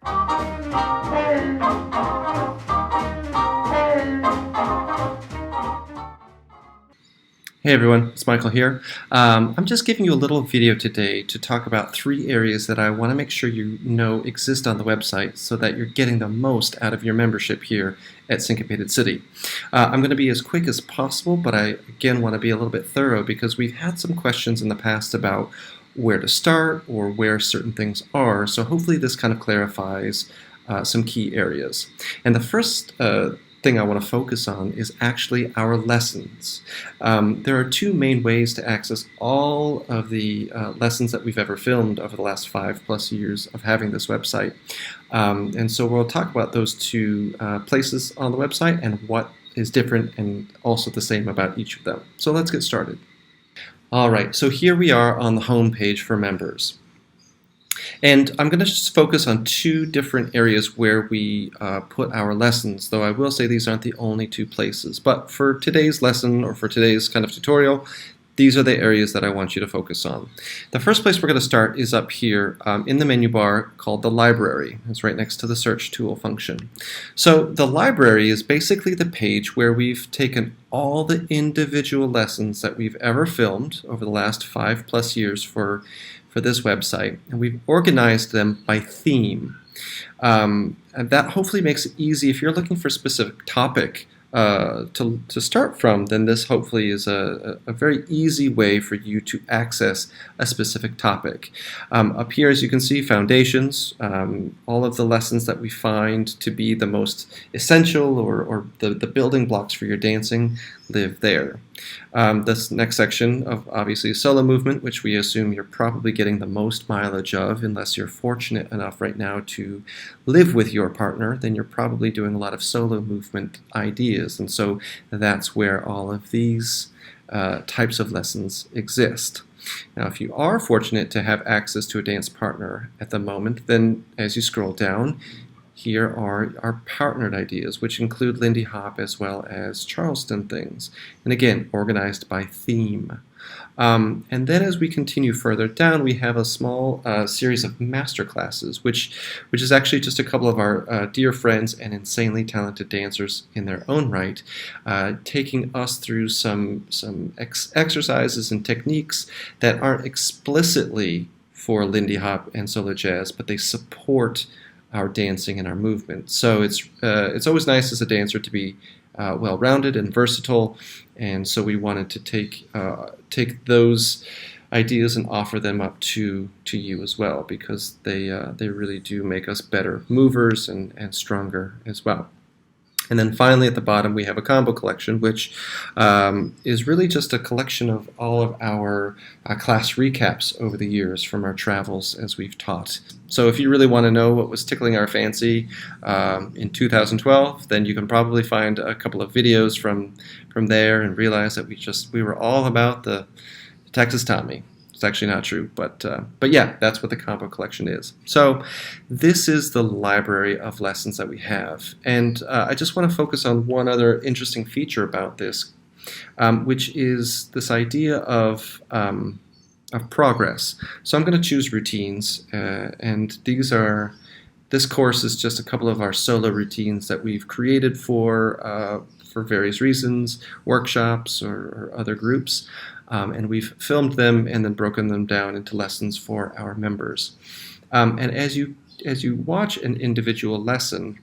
Hey everyone, it's Michael here. I'm just giving you a little video today to talk about 3 areas that I want to make sure you know exist on the website so that you're getting the most out of your membership here at Syncopated City. I'm going to be as quick as possible, but I again want to be a little bit thorough because we've had some questions in the past about where to start or where certain things are, so hopefully this kind of clarifies some key areas. And the first thing I want to focus on is actually our lessons. There are 2 main ways to access all of the lessons that we've ever filmed over the last 5+ years of having this website. And so we'll talk about those 2 places on the website and what is different and also the same about each of them. So let's get started. Alright, so here we are on the home page for members. And I'm going to just focus on 2 different areas where we put our lessons, though I will say these aren't the only 2 places. But for today's lesson or for today's kind of tutorial, these are the areas that I want you to focus on. The first place we're going to start is up here in the menu bar called the library. It's right next to the search tool function. So the library is basically the page where we've taken all the individual lessons that we've ever filmed over the last 5+ years for this website, and we've organized them by theme. And that hopefully makes it easy if you're looking for a specific topic to start from, then this hopefully is a very easy way for you to access a specific topic. Up here, as you can see, foundations, all of the lessons that we find to be the most essential or the building blocks for your dancing live there. This next section of obviously solo movement, which we assume you're probably getting the most mileage of, unless you're fortunate enough right now to live with your partner, then you're probably doing a lot of solo movement ideas, and so that's where all of these types of lessons exist. Now, if you are fortunate to have access to a dance partner at the moment, then as you scroll down, here are our partnered ideas, which include Lindy Hop as well as Charleston things, and again, organized by theme. And then as we continue further down, we have a small series of master classes, which is actually just a couple of our dear friends and insanely talented dancers in their own right, taking us through some exercises and techniques that aren't explicitly for Lindy Hop and solo jazz, but they support our dancing and our movement. So it's always nice as a dancer to be well-rounded and versatile, and so we wanted to take those ideas and offer them up to you as well, because they really do make us better movers and stronger as well. And then finally at the bottom we have a combo collection, which is really just a collection of all of our class recaps over the years from our travels as we've taught. So if you really want to know what was tickling our fancy in 2012, then you can probably find a couple of videos from there and realize that we were all about the Texas Tommy. It's actually not true, but yeah, that's what the combo collection is. So this is the library of lessons that we have, and I just want to focus on one other interesting feature about this, which is this idea of progress. So I'm going to choose routines, and this course is just a couple of our solo routines that we've created for various reasons, workshops or other groups. And we've filmed them and then broken them down into lessons for our members. And as you watch an individual lesson,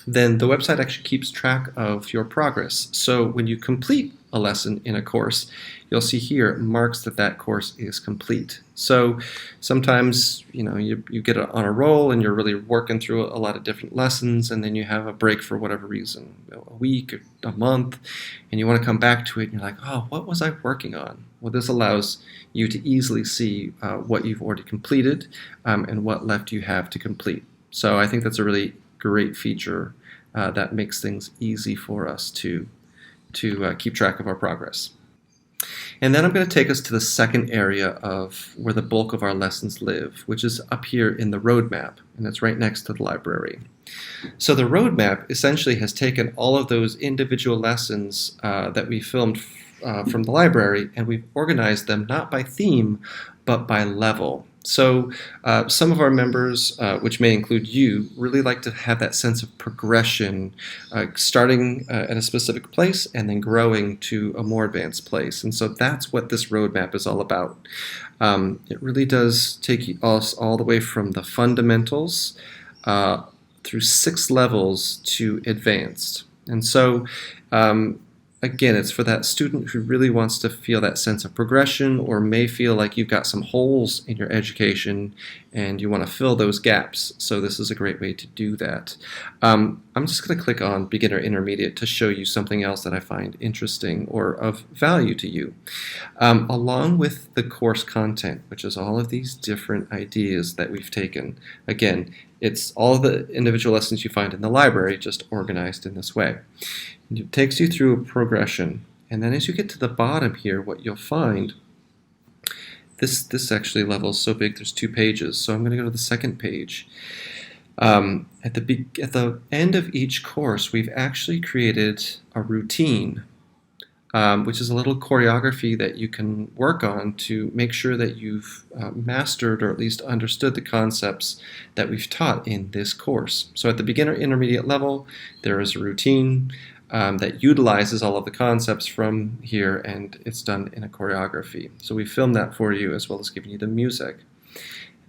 then the website actually keeps track of your progress. So when you complete a lesson in a course, you'll see here it marks that course is complete. So sometimes you get on a roll and you're really working through a lot of different lessons, and then you have a break for whatever reason, a week, a month, and you want to come back to it and you're like, oh, what was I working on? Well, this allows you to easily see what you've already completed and what left you have to complete. So I think that's a really great feature that makes things easy for us to keep track of our progress. And then I'm going to take us to the second area of where the bulk of our lessons live, which is up here in the roadmap, and it's right next to the library. So the roadmap essentially has taken all of those individual lessons that we filmed from the library, and we've organized them not by theme, but by level. So some of our members, which may include you, really like to have that sense of progression, starting at a specific place and then growing to a more advanced place. And so that's what this roadmap is all about. It really does take us all the way from the fundamentals through 6 levels to advanced. And so again, it's for that student who really wants to feel that sense of progression, or may feel like you've got some holes in your education and you want to fill those gaps. So this is a great way to do that. I'm just going to click on Beginner Intermediate to show you something else that I find interesting or of value to you. Along with the course content, which is all of these different ideas that we've taken. Again, it's all of the individual lessons you find in the library, just organized in this way. It takes you through a progression, and then as you get to the bottom here, what you'll find, this actually level is so big there's 2 pages, so I'm going to go to the second page. At the end of each course, we've actually created a routine, which is a little choreography that you can work on to make sure that you've mastered or at least understood the concepts that we've taught in this course. So at the beginner intermediate level, there is a routine that utilizes all of the concepts from here, and it's done in a choreography. So we filmed that for you, as well as giving you the music.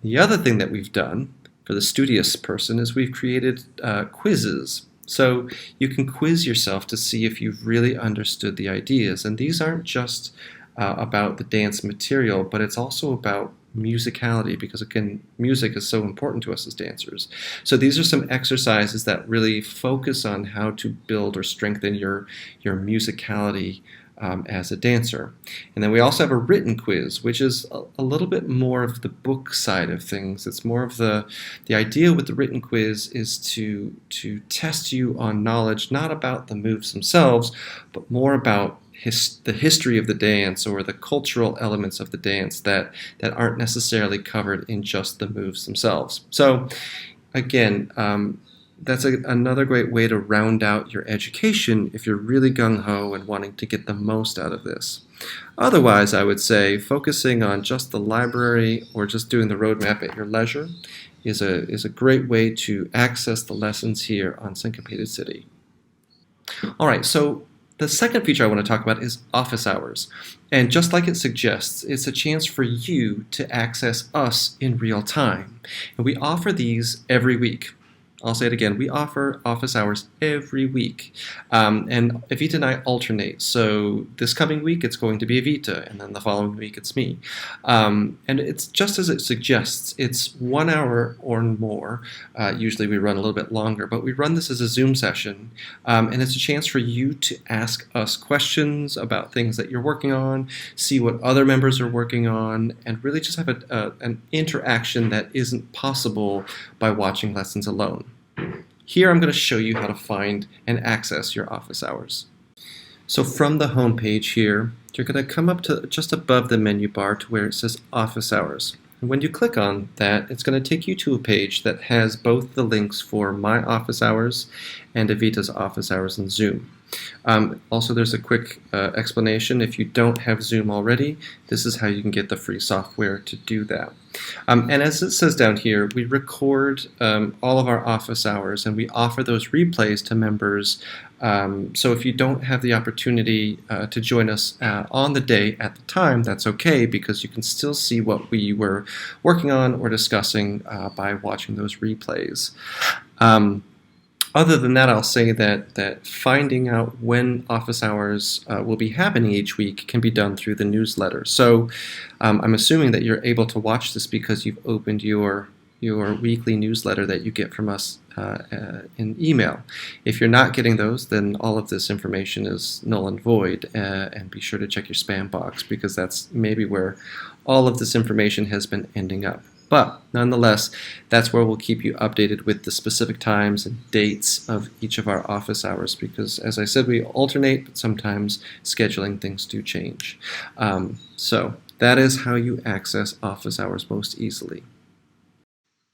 The other thing that we've done for the studious person is we've created quizzes. So you can quiz yourself to see if you've really understood the ideas. And these aren't just about the dance material, but it's also about musicality, because again, music is so important to us as dancers. So these are some exercises that really focus on how to build or strengthen your musicality as a dancer. And then we also have a written quiz, which is a little bit more of the book side of things. It's more of the idea with the written quiz is to test you on knowledge, not about the moves themselves, but more about the history of the dance, or the cultural elements of the dance that aren't necessarily covered in just the moves themselves. So again, that's another great way to round out your education if you're really gung-ho and wanting to get the most out of this. Otherwise, I would say focusing on just the library or just doing the roadmap at your leisure is a great way to access the lessons here on Syncopated City. All right, so the second feature I want to talk about is office hours. And just like it suggests, it's a chance for you to access us in real time. And we offer these every week. I'll say it again, we offer office hours every week. And Evita and I alternate. So this coming week it's going to be Evita, and then the following week it's me. And it's just as it suggests, it's 1 hour or more. Usually we run a little bit longer, but we run this as a Zoom session. And it's a chance for you to ask us questions about things that you're working on, see what other members are working on, and really just have an interaction that isn't possible by watching lessons alone. Here I'm going to show you how to find and access your office hours. So from the home page here, you're going to come up to just above the menu bar to where it says Office Hours. And when you click on that, it's going to take you to a page that has both the links for my office hours and Evita's office hours in Zoom. Also, there's a quick explanation. If you don't have Zoom already, this is how you can get the free software to do that. And as it says down here, we record all of our office hours, and we offer those replays to members. So if you don't have the opportunity to join us on the day at the time, that's okay, because you can still see what we were working on or discussing by watching those replays. Other than that, I'll say that finding out when office hours will be happening each week can be done through the newsletter. So I'm assuming that you're able to watch this because you've opened your weekly newsletter that you get from us in email. If you're not getting those, then all of this information is null and void, and be sure to check your spam box, because that's maybe where all of this information has been ending up. But nonetheless, that's where we'll keep you updated with the specific times and dates of each of our office hours, because as I said, we alternate, but sometimes scheduling things do change. So that is how you access office hours most easily.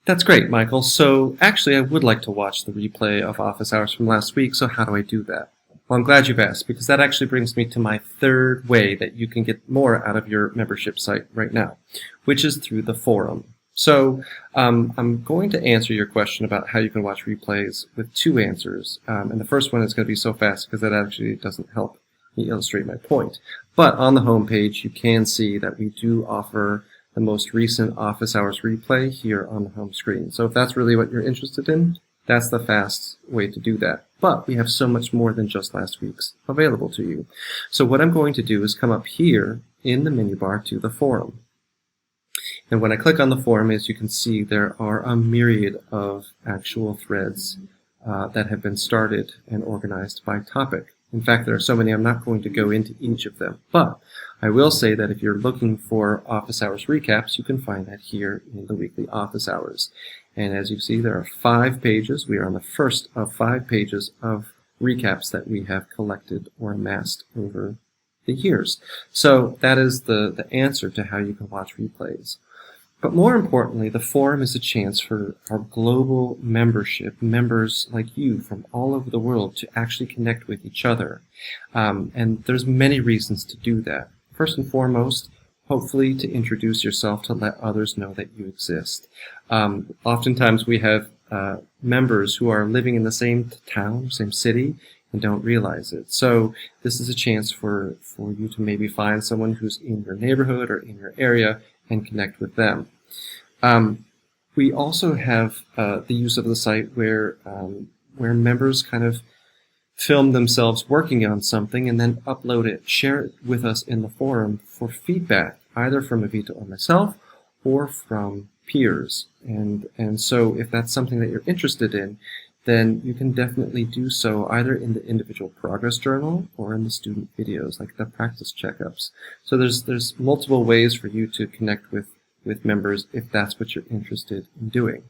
That's great, Michael. So actually, I would like to watch the replay of office hours from last week, so how do I do that? Well, I'm glad you've asked, because that actually brings me to my third way that you can get more out of your membership site right now, which is through the forum. So I'm going to answer your question about how you can watch replays with two answers. And the first one is going to be so fast because that actually doesn't help me illustrate my point. But on the home page, you can see that we do offer the most recent office hours replay here on the home screen. So if that's really what you're interested in, that's the fast way to do that. But we have so much more than just last week's available to you. So what I'm going to do is come up here in the menu bar to the forum. And when I click on the forum, as you can see, there are a myriad of actual threads that have been started and organized by topic. In fact, there are so many I'm not going to go into each of them. But I will say that if you're looking for office hours recaps, you can find that here in the weekly office hours. And as you see, there are 5 pages. We are on the first of 5 pages of recaps that we have collected or amassed over the years. So that is the answer to how you can watch replays. But more importantly, the forum is a chance for our global membership, members like you from all over the world, to actually connect with each other. And there's many reasons to do that. First and foremost, hopefully to introduce yourself, to let others know that you exist. Oftentimes we have members who are living in the same town, same city, and don't realize it. So this is a chance for you to maybe find someone who's in your neighborhood or in your area and connect with them. We also have the use of the site where members kind of film themselves working on something and then upload it, share it with us in the forum for feedback, either from Evita or myself or from peers. And so if that's something that you're interested in, then you can definitely do so either in the individual progress journal or in the student videos, like the practice checkups. So there's multiple ways for you to connect with members if that's what you're interested in doing.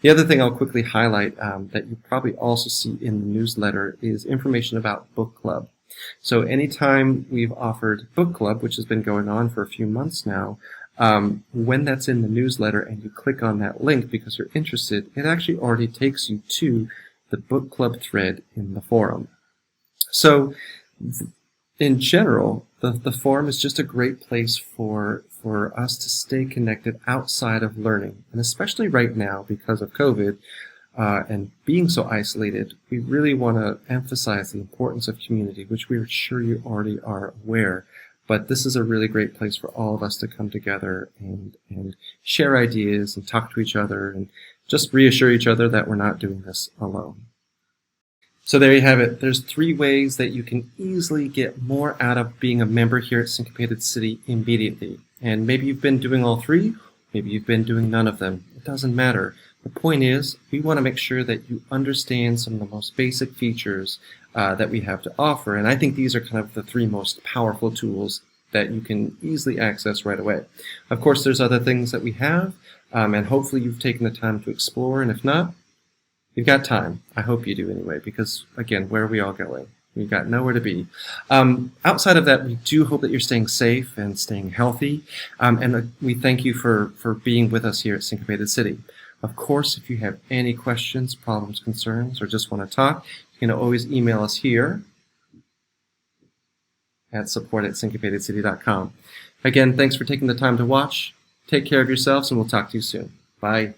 The other thing I'll quickly highlight that you probably also see in the newsletter is information about book club. So anytime we've offered book club, which has been going on for a few months now, when that's in the newsletter and you click on that link because you're interested, it actually already takes you to the book club thread in the forum. So in general, the forum is just a great place for us to stay connected outside of learning. And especially right now, because of COVID and being so isolated, we really want to emphasize the importance of community, which we are sure you already are aware. But this is a really great place for all of us to come together and share ideas and talk to each other and just reassure each other that we're not doing this alone. So there you have it. There's 3 ways that you can easily get more out of being a member here at Syncopated City immediately. And maybe you've been doing all 3, maybe you've been doing none of them. It doesn't matter. The point is, we want to make sure that you understand some of the most basic features that we have to offer. And I think these are kind of the 3 most powerful tools that you can easily access right away. Of course, there's other things that we have, and hopefully you've taken the time to explore. And if not, you've got time. I hope you do anyway, because again, where are we all going? We've got nowhere to be. Outside of that, we do hope that you're staying safe and staying healthy. And we thank you for being with us here at Syncopated City. Of course, if you have any questions, problems, concerns, or just want to talk, you can always email us here at support@syncopatedcity.com. Again, thanks for taking the time to watch. Take care of yourselves, and we'll talk to you soon. Bye.